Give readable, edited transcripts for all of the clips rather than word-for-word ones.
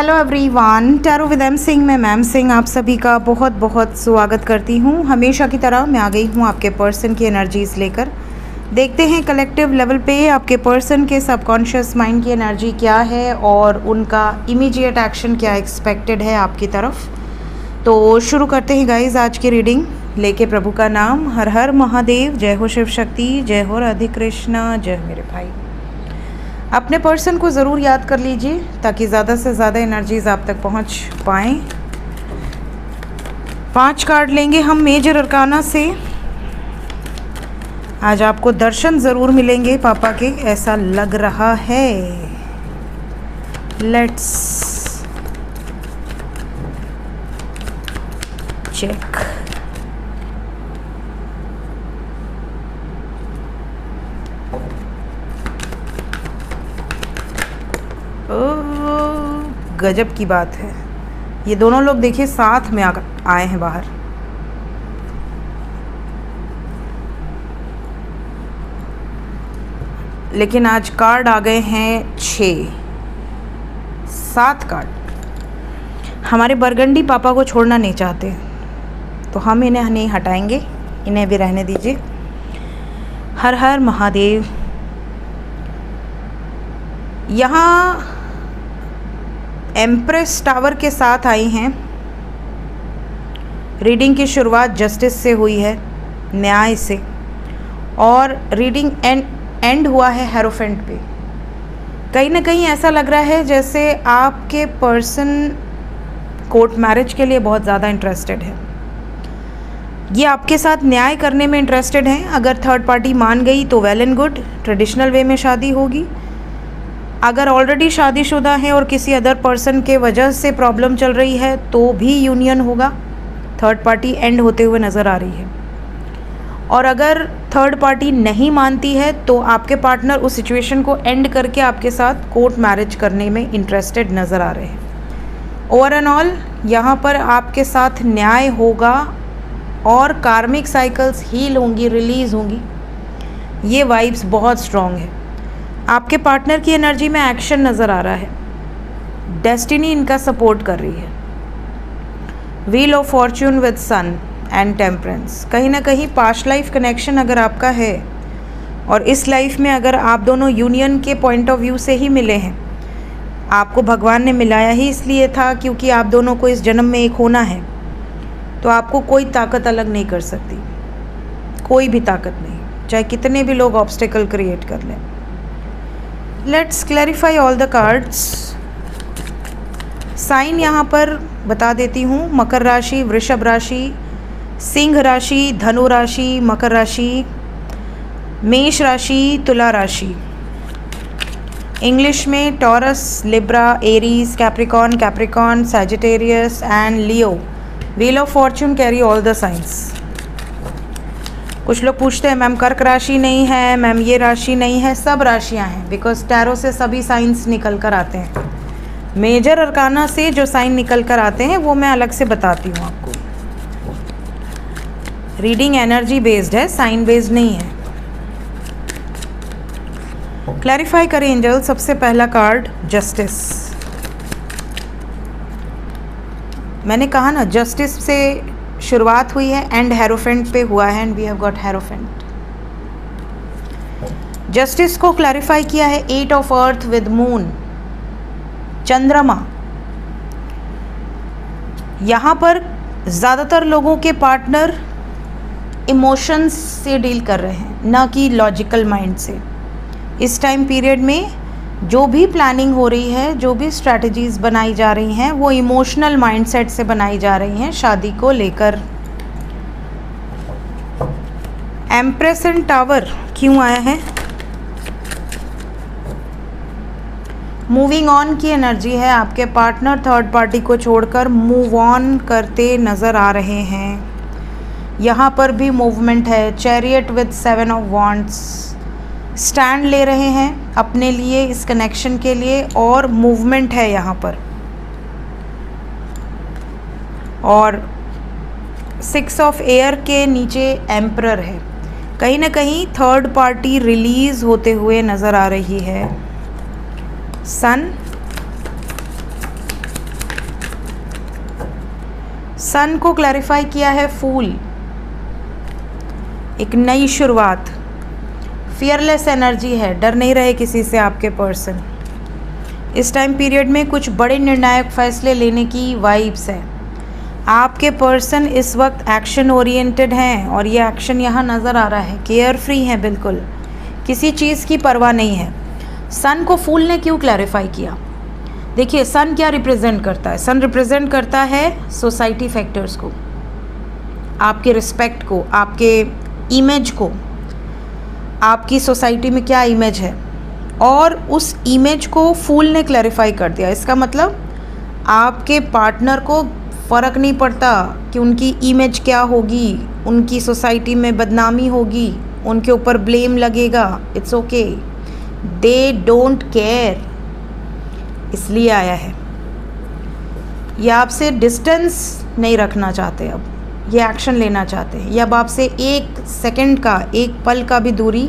Hello everyone, tarot with M Singh में ma'am Singh आप सभी का बहुत बहुत स्वागत करती हूँ। हमेशा की तरह मैं आ गई हूँ आपके पर्सन की एनर्जीज़ लेकर। देखते हैं कलेक्टिव लेवल पे आपके पर्सन के सबकॉन्शियस माइंड की एनर्जी क्या है और उनका इमीडिएट एक्शन क्या एक्सपेक्टेड है आपकी तरफ। तो शुरू करते हैं गाइज आज की रीडिंग लेके प्रभु का नाम। हर हर महादेव, जय हो शिव शक्ति, जय हो राधे कृष्णा, जय हो मेरे भाई। अपने पर्सन को ज़रूर याद कर लीजिए ताकि ज़्यादा से ज़्यादा एनर्जीज़ आप तक पहुंच पाएँ। 5 कार्ड लेंगे हम मेजर अरकाना से। आज आपको दर्शन ज़रूर मिलेंगे पापा के, ऐसा लग रहा है। Let's check. गजब की बात है, ये दोनों लोग देखिए साथ में आए हैं बाहर। लेकिन आज कार्ड आ गए हैं 7 कार्ड। हमारे बरगंडी पापा को छोड़ना नहीं चाहते, तो हम इन्हें नहीं हटाएंगे, इन्हें भी रहने दीजिए। हर हर महादेव। यहाँ एम्प्रेस टावर के साथ आई हैं। रीडिंग की शुरुआत जस्टिस से हुई है, न्याय से, और रीडिंग एंड हुआ है हेरोफेंट पे। कहीं ना कहीं ऐसा लग रहा है जैसे आपके पर्सन कोर्ट मैरिज के लिए बहुत ज़्यादा इंटरेस्टेड है। ये आपके साथ न्याय करने में इंटरेस्टेड हैं। अगर थर्ड पार्टी मान गई तो well and good, traditional way में शादी होगी। अगर ऑलरेडी शादीशुदा है और किसी अदर पर्सन के वजह से प्रॉब्लम चल रही है तो भी यूनियन होगा। थर्ड पार्टी एंड होते हुए नज़र आ रही है। और अगर थर्ड पार्टी नहीं मानती है तो आपके पार्टनर उस सिचुएशन को एंड करके आपके साथ कोर्ट मैरिज करने में इंटरेस्टेड नज़र आ रहे हैं। ओवर एंड ऑल यहाँ पर आपके साथ न्याय होगा और कार्मिक साइकिल्स हील होंगी, रिलीज़ होंगी। ये वाइब्स बहुत स्ट्रॉन्ग है। आपके पार्टनर की एनर्जी में एक्शन नज़र आ रहा है। डेस्टिनी इनका सपोर्ट कर रही है। Wheel of fortune with sun and temperance. कहीं ना कहीं पास्ट लाइफ कनेक्शन अगर आपका है और इस लाइफ में अगर आप दोनों यूनियन के पॉइंट ऑफ व्यू से ही मिले हैं, आपको भगवान ने मिलाया ही इसलिए था क्योंकि आप दोनों को इस जन्म में एक होना है। तो आपको कोई ताकत अलग नहीं कर सकती, कोई भी ताकत नहीं, चाहे कितने भी लोग ऑब्स्टेकल क्रिएट कर लें। Let's clarify all the cards. Sign यहाँ पर बता देती हूँ। मकर राशि, वृषभ राशि, सिंह राशि, धनु राशि, मकर राशि, मेष राशि, तुला राशि। इंग्लिश में taurus, Libra, Aries, Capricorn, Capricorn, Sagittarius and Leo. Wheel of Fortune carry all the science. कुछ लोग पूछते हैं मैम कर्क राशि नहीं है, मैम ये राशि नहीं है। सब राशियां हैं, बिकॉज टैरो से सभी साइंस निकल कर आते हैं। मेजर अरकाना से जो साइन निकल कर आते हैं वो मैं अलग से बताती हूँ आपको। रीडिंग एनर्जी बेस्ड है, साइन बेस्ड नहीं है। क्लैरिफाई करें एंजल। सबसे पहला कार्ड जस्टिस। मैंने कहा ना जस्टिस से शुरुआत हुई है एंड हेरोफेंट पे हुआ है, and we have got hierophant. Justice को क्लैरिफाई किया है 8 ऑफ अर्थ विद मून, चंद्रमा। यहाँ पर ज़्यादातर लोगों के पार्टनर इमोशंस से डील कर रहे हैं, ना कि लॉजिकल माइंड से। इस टाइम पीरियड में जो भी प्लानिंग हो रही है, जो भी स्ट्रैटेजीज बनाई जा रही हैं, वो इमोशनल माइंडसेट से बनाई जा रही हैं शादी को लेकर। एम्प्रेस एंड टावर क्यों आया है? मूविंग ऑन की एनर्जी है। आपके पार्टनर थर्ड पार्टी को छोड़कर मूव ऑन करते नज़र आ रहे हैं। यहाँ पर भी मूवमेंट है। Chariot with 7 of wands. Stand ले रहे हैं अपने लिए, इस कनेक्शन के लिए, और मूवमेंट है यहाँ पर। और 6 ऑफ एयर के नीचे एम्परर है। कहीं ना कहीं थर्ड पार्टी रिलीज़ होते हुए नज़र आ रही है। सन सन को क्लैरिफाई किया है फूल, एक नई शुरुआत, फियरलेस एनर्जी है, डर नहीं रहे किसी से आपके पर्सन। इस टाइम पीरियड में कुछ बड़े निर्णायक फैसले लेने की वाइब्स है। आपके पर्सन इस वक्त एक्शन ओरिएंटेड हैं और ये एक्शन यहाँ नज़र आ रहा है, केयर फ्री हैं, बिल्कुल किसी चीज़ की परवाह नहीं है। सन को फूल ने क्यों क्लैरिफाई किया? देखिए सन क्या रिप्रेजेंट करता है? सन रिप्रेजेंट करता है सोसाइटी फैक्टर्स को, आपके रिस्पेक्ट को, आपके इमेज को, आपकी सोसाइटी में क्या इमेज है, और उस इमेज को फूल ने क्लैरिफाई कर दिया। इसका मतलब आपके पार्टनर को फ़र्क नहीं पड़ता कि उनकी इमेज क्या होगी, उनकी सोसाइटी में बदनामी होगी, उनके ऊपर ब्लेम लगेगा, it's okay, they don't care. इसलिए आया है, ये आपसे डिस्टेंस नहीं रखना चाहते, अब ये एक्शन लेना चाहते हैं, या अब आपसे एक सेकंड का, एक पल का भी दूरी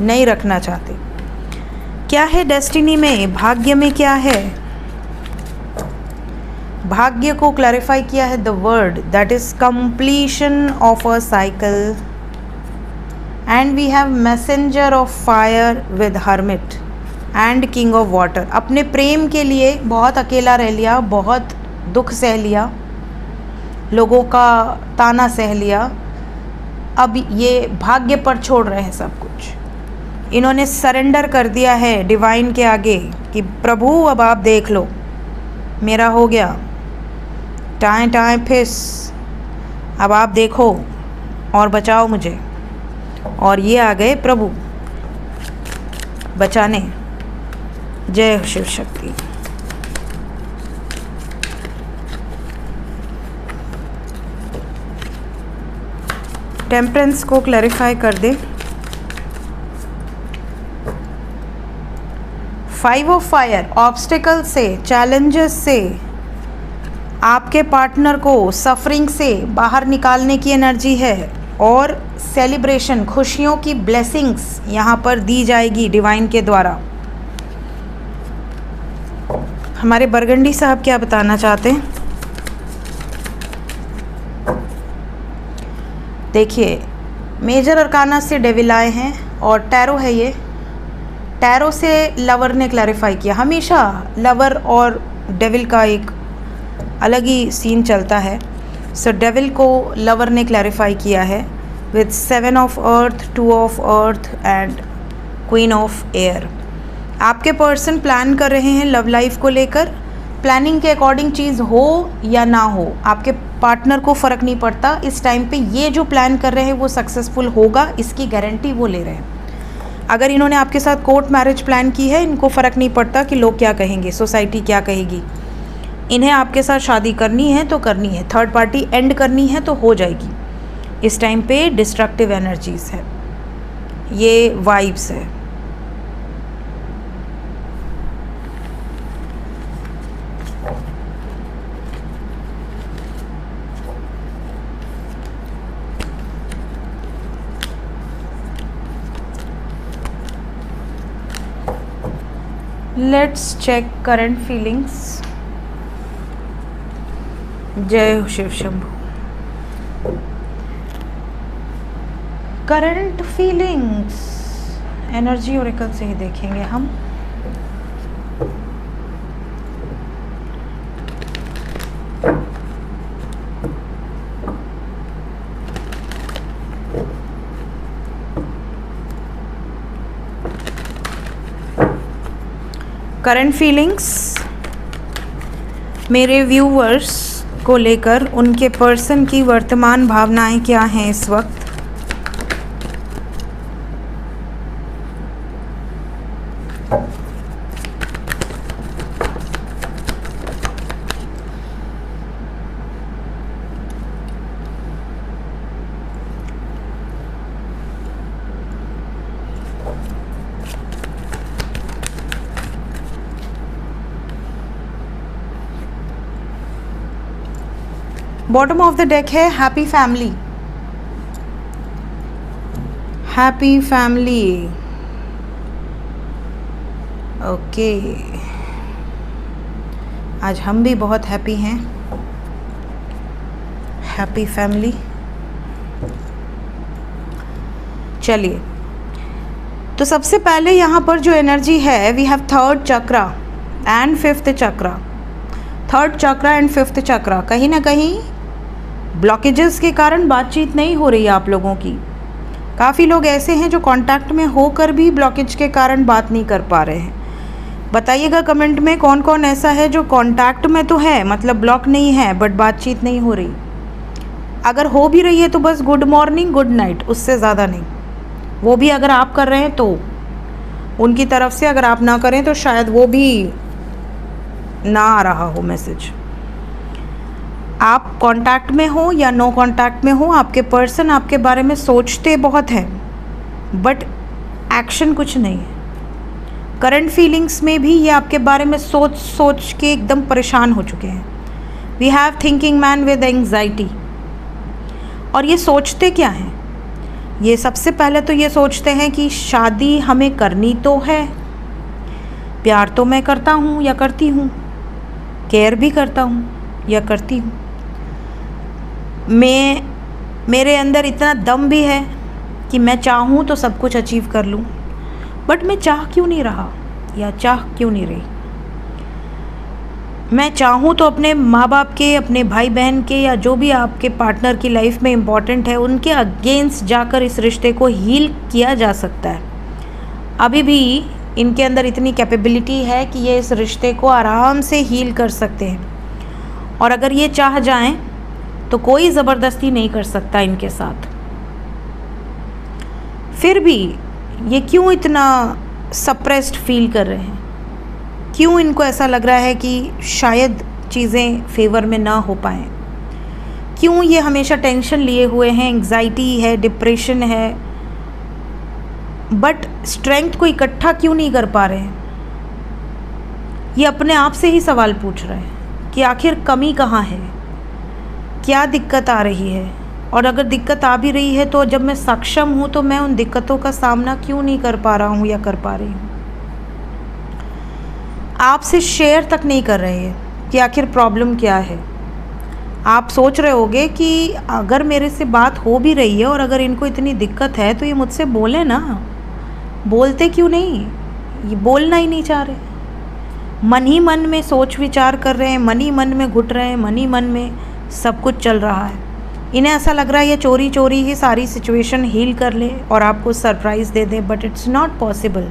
नहीं रखना चाहते। क्या है डेस्टिनी में, भाग्य में क्या है? भाग्य को क्लैरिफाई किया है the word, that is completion of a cycle, and we have messenger of fire with hermit and king of water. अपने प्रेम के लिए बहुत अकेला रह लिया, बहुत दुख सह लिया, लोगों का ताना सह लिया, अब ये भाग्य पर छोड़ रहे हैं सब कुछ। इन्होंने सरेंडर कर दिया है डिवाइन के आगे कि प्रभु अब आप देख लो, मेरा हो गया, टाएं टाएं फिस, अब आप देखो और बचाओ मुझे। और ये आ गए प्रभु बचाने। जय हो शिव शक्ति। टेम्परेंस को क्लैरिफाई कर दे। 5 ऑफ फायर, ऑब्स्टिकल से, चैलेंजेस से, आपके पार्टनर को सफरिंग से बाहर निकालने की एनर्जी है, और सेलिब्रेशन, खुशियों की ब्लेसिंग्स यहाँ पर दी जाएगी डिवाइन के द्वारा। हमारे बरगंडी साहब क्या बताना चाहते हैं? देखिए मेजर अरकाना से डेविल आए हैं और टैरो है ये। टैरो से लवर ने क्लैरिफाई किया। हमेशा लवर और डेविल का एक अलग ही सीन चलता है। सो डेविल को लवर ने क्लैरिफाई किया है with 7 of earth, 2 of earth and queen of air. आपके पर्सन प्लान कर रहे हैं लव लाइफ को लेकर। प्लानिंग के अकॉर्डिंग चीज़ हो या ना हो, आपके पार्टनर को फ़र्क नहीं पड़ता। इस टाइम पे ये जो प्लान कर रहे हैं वो सक्सेसफुल होगा, इसकी गारंटी वो ले रहे हैं। अगर इन्होंने आपके साथ कोर्ट मैरिज प्लान की है, इनको फ़र्क नहीं पड़ता कि लोग क्या कहेंगे, सोसाइटी क्या कहेगी। इन्हें आपके साथ शादी करनी है तो करनी है, थर्ड पार्टी एंड करनी है तो हो जाएगी। इस टाइम पे डिस्ट्रक्टिव एनर्जीज है, ये वाइब्स है। Let's check current feelings. जय हो Shiv Shambhu. Current feelings energy oracle से ही देखेंगे हम। करंट फीलिंग्स मेरे व्यूवर्स को लेकर, उनके पर्सन की वर्तमान भावनाएं क्या हैं इस वक्त। बॉटम ऑफ द डेक है happy family. Happy family, okay. आज हम भी बहुत हैप्पी हैं। Happy family. चलिए, तो सबसे पहले यहाँ पर जो एनर्जी है, we have third chakra and fifth chakra. Third chakra and fifth chakra, कहीं ना कहीं ब्लॉकेजेस के कारण बातचीत नहीं हो रही है आप लोगों की। काफ़ी लोग ऐसे हैं जो कांटेक्ट में होकर भी ब्लॉकेज के कारण बात नहीं कर पा रहे हैं। बताइएगा कमेंट में कौन कौन ऐसा है जो कांटेक्ट में तो है, मतलब ब्लॉक नहीं है, बट बातचीत नहीं हो रही। अगर हो भी रही है तो बस गुड मॉर्निंग गुड नाइट, उससे ज़्यादा नहीं। वो भी अगर आप कर रहे हैं तो उनकी तरफ से, अगर आप ना करें तो शायद वो भी ना आ रहा हो मैसेज। आप कांटेक्ट में हो या नो कांटेक्ट में हो, आपके पर्सन आपके बारे में सोचते बहुत हैं बट एक्शन कुछ नहीं है। करंट फीलिंग्स में भी ये आपके बारे में सोच सोच के एकदम परेशान हो चुके हैं। We have thinking man with anxiety. और ये सोचते क्या हैं? ये सबसे पहले तो ये सोचते हैं कि शादी हमें करनी तो है, प्यार तो मैं करता हूँ या करती हूँ, केयर भी करता हूँ या करती हूँ, मेरे अंदर इतना दम भी है कि मैं चाहूँ तो सब कुछ अचीव कर लूँ, बट मैं चाह क्यों नहीं रहा या चाह क्यों नहीं रही। मैं चाहूँ तो अपने माँ बाप के, अपने भाई बहन के, या जो भी आपके पार्टनर की लाइफ में इम्पॉर्टेंट है, उनके अगेंस्ट जाकर इस रिश्ते को हील किया जा सकता है। अभी भी इनके अंदर इतनी कैपेबिलिटी है कि ये इस रिश्ते को आराम से हील कर सकते हैं। और अगर ये चाह जाएं तो कोई ज़बरदस्ती नहीं कर सकता इनके साथ। फिर भी ये क्यों इतना सप्रेस्ड फील कर रहे हैं? क्यों इनको ऐसा लग रहा है कि शायद चीज़ें फेवर में ना हो पाएँ? क्यों ये हमेशा टेंशन लिए हुए हैं, एंग्जाइटी है, डिप्रेशन है, बट स्ट्रेंथ को इकट्ठा क्यों नहीं कर पा रहे हैं? ये अपने आप से ही सवाल पूछ रहे हैं कि आखिर कमी कहाँ है, क्या दिक्कत आ रही है। और अगर दिक्कत आ भी रही है तो जब मैं सक्षम हूँ तो मैं उन दिक्कतों का सामना क्यों नहीं कर पा रहा हूँ या कर पा रही हूँ। आपसे शेयर तक नहीं कर रहे हैं कि आखिर प्रॉब्लम क्या है। आप सोच रहे होगे कि अगर मेरे से बात हो भी रही है और अगर इनको इतनी दिक्कत है तो ये मुझसे बोले ना, बोलते क्यों नहीं? ये बोलना ही नहीं चाह रहे। मन ही मन में सोच विचार कर रहे हैं, मन ही मन में घुट रहे हैं, मन ही मन में सब कुछ चल रहा है। इन्हें ऐसा लग रहा है ये चोरी चोरी ही सारी सिचुएशन हील कर ले और आपको surprise they they, but it's not possible.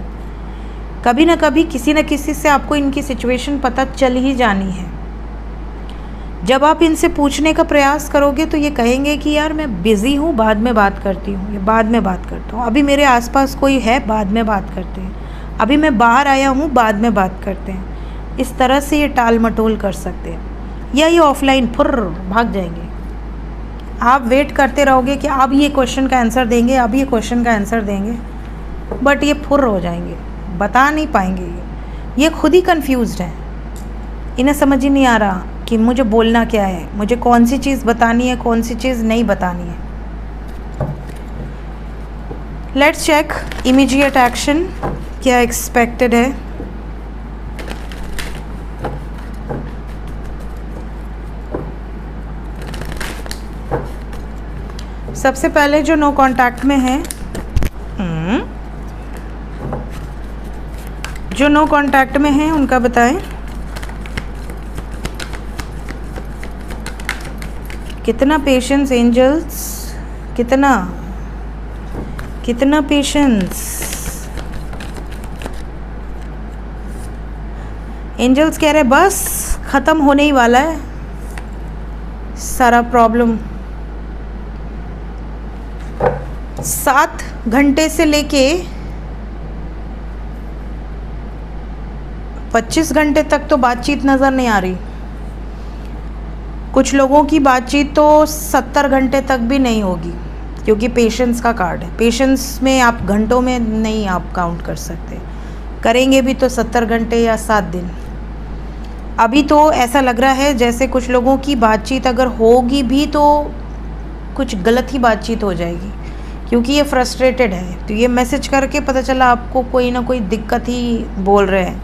कभी ना कभी किसी न किसी से आपको इनकी सिचुएशन पता चल ही जानी है। जब आप इनसे पूछने का प्रयास करोगे तो ये कहेंगे कि यार मैं बिज़ी हूँ, बाद में बात करती हूँ, या बाद में बात करता हूँ, अभी मेरे आसपास कोई है, बाद में बात करते हैं, अभी मैं बाहर आया हूँ, बाद में बात करते हैं। इस तरह से ये टाल मटोल कर सकते हैं, या ये ऑफलाइन फुर्र भाग जाएंगे। आप वेट करते रहोगे कि अब ये क्वेश्चन का आंसर देंगे, अब ये क्वेश्चन का आंसर देंगे, बट ये फुर्र हो जाएंगे, बता नहीं पाएंगे। ये खुद ही कंफ्यूज्ड हैं। इन्हें समझ ही नहीं आ रहा कि मुझे बोलना क्या है, मुझे कौन सी चीज़ बतानी है, कौन सी चीज़ नहीं बतानी है। लेट्स चेक इमीडिएट एक्शन क्या एक्सपेक्टेड है। सबसे पहले जो नो कांटेक्ट में है, जो नो कांटेक्ट में है उनका बताएं कितना पेशेंस एंजल्स, कितना पेशेंस। एंजल्स कह रहे बस ख़त्म होने ही वाला है सारा प्रॉब्लम। 7 घंटे से लेके 25 घंटे तक तो बातचीत नज़र नहीं आ रही। कुछ लोगों की बातचीत तो 70 घंटे तक भी नहीं होगी, क्योंकि पेशेंस का कार्ड है। पेशेंस में आप घंटों में नहीं आप काउंट कर सकते, करेंगे भी तो 70 घंटे या 7 दिन। अभी तो ऐसा लग रहा है जैसे कुछ लोगों की बातचीत अगर होगी भी तो कुछ गलत ही बातचीत हो जाएगी, क्योंकि ये फ्रस्ट्रेटेड है। तो ये मैसेज करके पता चला आपको कोई ना कोई दिक्कत ही बोल रहे हैं,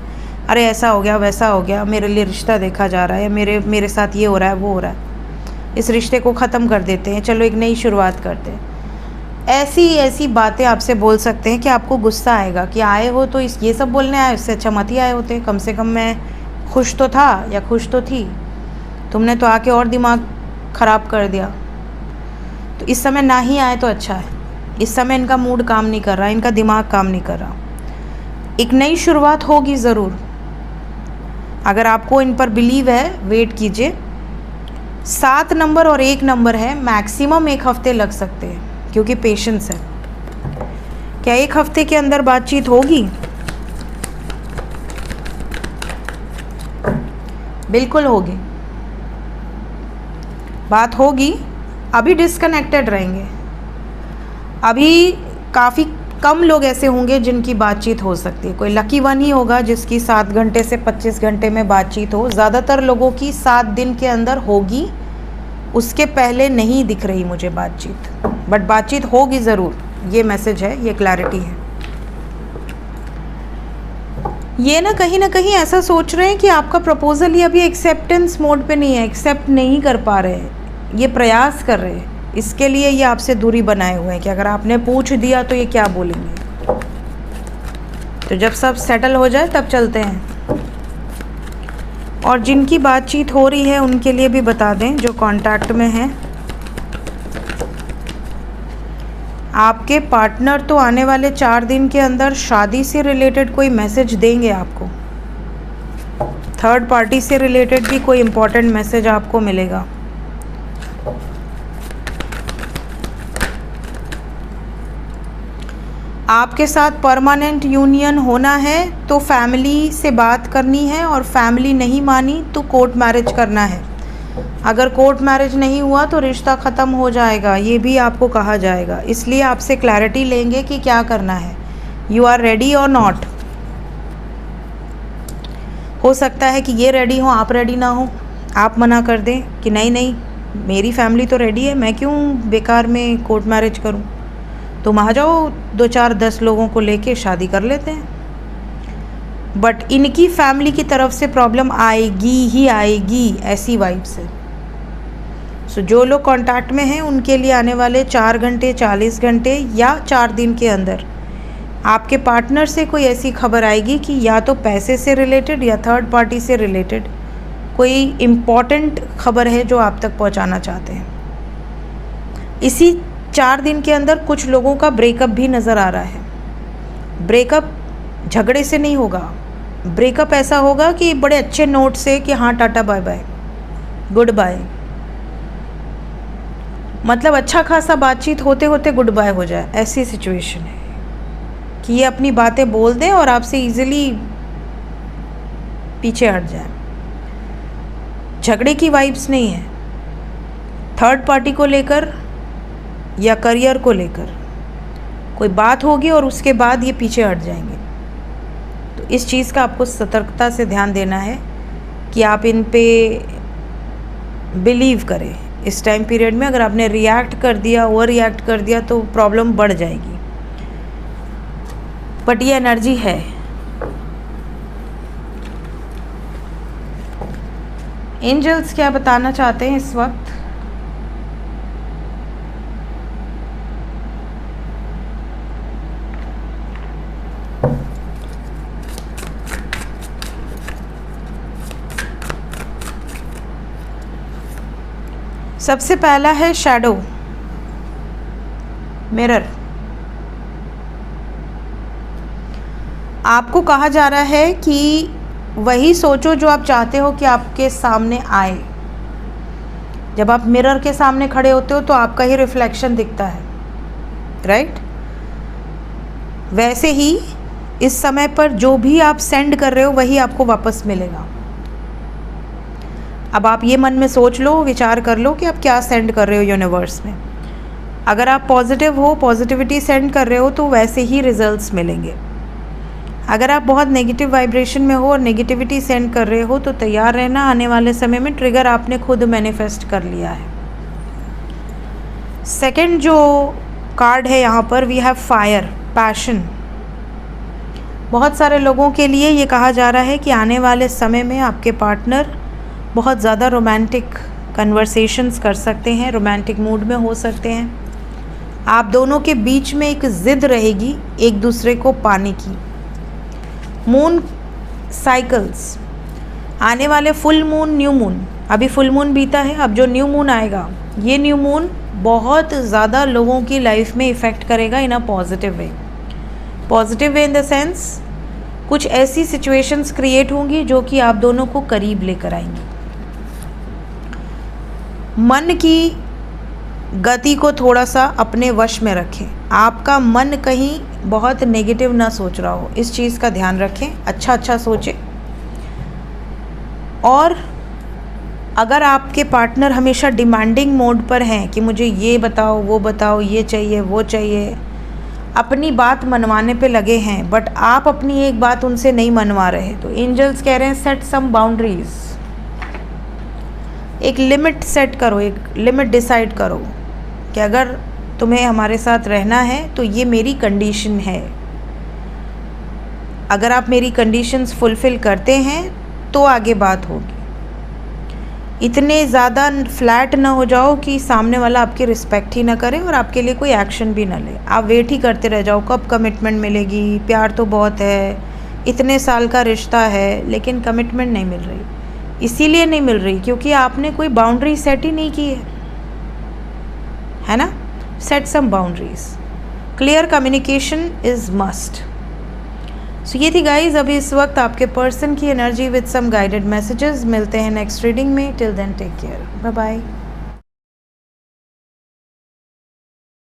अरे ऐसा हो गया, वैसा हो गया, मेरे लिए रिश्ता देखा जा रहा है, मेरे साथ ये हो रहा है, वो हो रहा है। इस रिश्ते को ख़त्म कर देते हैं, चलो एक नई शुरुआत करते हैं। ऐसी ऐसी बातें आपसे बोल सकते हैं कि आपको गुस्सा आएगा कि आए हो तो ये सब बोलने आए, इससे अच्छा मत ही आए होते, कम से कम मैं खुश तो था या खुश तो थी, तुमने तो आके और दिमाग ख़राब कर दिया। तो इस समय ना ही आए तो अच्छा है। इस समय इनका मूड काम नहीं कर रहा, इनका दिमाग काम नहीं कर रहा। एक नई शुरुआत होगी ज़रूर। अगर आपको इन पर बिलीव है, वेट कीजिए। 7 नंबर और 1 नंबर है, मैक्सिमम 1 हफ्ते लग सकते हैं क्योंकि पेशेंस है। क्या 1 हफ्ते के अंदर बातचीत होगी? बिल्कुल होगी, बात होगी। अभी डिस्कनेक्टेड रहेंगे, अभी काफ़ी कम लोग ऐसे होंगे जिनकी बातचीत हो सकती है। कोई लकी वन ही होगा जिसकी 7 घंटे से 25 घंटे में बातचीत हो। ज़्यादातर लोगों की 7 दिन के अंदर होगी, उसके पहले नहीं दिख रही मुझे बातचीत, बट बातचीत होगी ज़रूर। ये मैसेज है, ये क्लैरिटी है। ये ना कहीं ऐसा सोच रहे हैं कि आपका प्रपोज़ल ये अभी एक्सेप्टेंस मोड पे नहीं है, एक्सेप्ट नहीं कर पा रहे हैं, ये प्रयास कर रहे हैं। इसके लिए ये आपसे दूरी बनाए हुए हैं कि अगर आपने पूछ दिया तो ये क्या बोलेंगे। तो जब सब सेटल हो जाए तब चलते हैं। और जिनकी बातचीत हो रही है उनके लिए भी बता दें, जो कांटेक्ट में हैं, आपके पार्टनर तो आने वाले 4 दिन के अंदर शादी से रिलेटेड कोई मैसेज देंगे आपको। थर्ड पार्टी से रिलेटेड भी कोई इम्पोर्टेंट मैसेज आपको मिलेगा। आपके साथ परमानेंट यूनियन होना है तो फैमिली से बात करनी है, और फैमिली नहीं मानी तो कोर्ट मैरिज करना है। अगर कोर्ट मैरिज नहीं हुआ तो रिश्ता ख़त्म हो जाएगा, ये भी आपको कहा जाएगा। इसलिए आपसे क्लैरिटी लेंगे कि क्या करना है, यू आर रेडी और नॉट। हो सकता है कि ये रेडी हो, आप रेडी ना हो, आप मना कर दें कि नहीं नहीं मेरी फैमिली तो रेडी है, मैं क्यों बेकार में कोर्ट मैरिज करूं, तुम आ जाओ 2 4 10 लोगों को लेके शादी कर लेते हैं। बट इनकी फैमिली की तरफ से प्रॉब्लम आएगी ही आएगी, ऐसी वाइब से। सो जो लोग कांटेक्ट में हैं उनके लिए आने वाले 4 घंटे 40 घंटे या 4 दिन के अंदर आपके पार्टनर से कोई ऐसी खबर आएगी कि या तो पैसे से रिलेटेड या थर्ड पार्टी से रिलेटेड कोई इम्पॉर्टेंट खबर है जो आप तक पहुंचाना चाहते हैं। इसी 4 दिन के अंदर कुछ लोगों का ब्रेकअप भी नज़र आ रहा है। ब्रेकअप झगड़े से नहीं होगा, ब्रेकअप ऐसा होगा कि बड़े अच्छे नोट से कि हाँ tata bye bye goodbye, मतलब अच्छा खासा बातचीत होते होते गुड बाय हो जाए, ऐसी सिचुएशन है कि ये अपनी बातें बोल दें और आपसे इजीली पीछे हट जाए। झगड़े की वाइब्स नहीं है, थर्ड पार्टी को लेकर या करियर को लेकर कोई बात होगी और उसके बाद ये पीछे हट जाएंगे। तो इस चीज़ का आपको सतर्कता से ध्यान देना है कि आप इन पे बिलीव करें। इस टाइम पीरियड में अगर आपने रिएक्ट कर दिया, ओवर रिएक्ट कर दिया तो प्रॉब्लम बढ़ जाएगी। बट ये एनर्जी है। एंजल्स क्या बताना चाहते हैं इस वक्त? सबसे पहला है शैडो, मिरर। आपको कहा जा रहा है कि वही सोचो जो आप चाहते हो कि आपके सामने आए। जब आप मिरर के सामने खड़े होते हो तो आपका ही रिफ्लेक्शन दिखता है, राइट? वैसे ही इस समय पर जो भी आप सेंड कर रहे हो वही आपको वापस मिलेगा। अब आप ये मन में सोच लो, विचार कर लो कि आप क्या सेंड कर रहे हो यूनिवर्स में। अगर आप पॉजिटिव हो, पॉजिटिविटी सेंड कर रहे हो तो वैसे ही रिजल्ट्स मिलेंगे। अगर आप बहुत नेगेटिव वाइब्रेशन में हो और नेगेटिविटी सेंड कर रहे हो तो तैयार रहना, आने वाले समय में ट्रिगर आपने खुद मैनिफेस्ट कर लिया है। सेकंड जो कार्ड है यहाँ पर, वी हैव फायर, पैशन। बहुत सारे लोगों के लिए ये कहा जा रहा है कि आने वाले समय में आपके पार्टनर बहुत ज़्यादा रोमांटिक कन्वर्सेशंस कर सकते हैं, रोमांटिक मूड में हो सकते हैं। आप दोनों के बीच में एक ज़िद रहेगी एक दूसरे को पाने की। मून साइकिल्स, आने वाले फुल मून, न्यू मून, अभी फुल मून बीता है, अब जो न्यू मून आएगा, ये न्यू मून बहुत ज़्यादा लोगों की लाइफ में इफ़ेक्ट करेगा in a positive way. Positive way in the sense कुछ ऐसी सिचुएशंस क्रिएट होंगी जो कि आप दोनों को करीब लेकर आएंगी। मन की गति को थोड़ा सा अपने वश में रखें। आपका मन कहीं बहुत नेगेटिव ना सोच रहा हो, इस चीज़ का ध्यान रखें। अच्छा सोचें। और अगर आपके पार्टनर हमेशा डिमांडिंग मोड पर हैं कि मुझे ये बताओ, वो बताओ, ये चाहिए, वो चाहिए, अपनी बात मनवाने पे लगे हैं, बट आप अपनी एक बात उनसे नहीं मनवा रहे, तो एंजल्स कह रहे हैं सेट सम बाउंड्रीज। एक लिमिट सेट करो, एक लिमिट डिसाइड करो कि अगर तुम्हें हमारे साथ रहना है तो ये मेरी कंडीशन है। अगर आप मेरी कंडीशंस फुलफ़िल करते हैं तो आगे बात होगी। इतने ज़्यादा फ्लैट ना हो जाओ कि सामने वाला आपकी रिस्पेक्ट ही ना करे और आपके लिए कोई एक्शन भी ना ले। आप वेट ही करते रह जाओ कब कमिटमेंट मिलेगी, प्यार तो बहुत है, इतने साल का रिश्ता है, लेकिन कमिटमेंट नहीं मिल रही। इसीलिए नहीं मिल रही क्योंकि आपने कोई बाउंड्री सेट ही नहीं की है ना। Set some boundaries. Clear communication is must. So ये थी गाइज अभी इस वक्त आपके पर्सन की energy with some guided messages. मिलते हैं नेक्स्ट रीडिंग में। Till then take care, bye bye.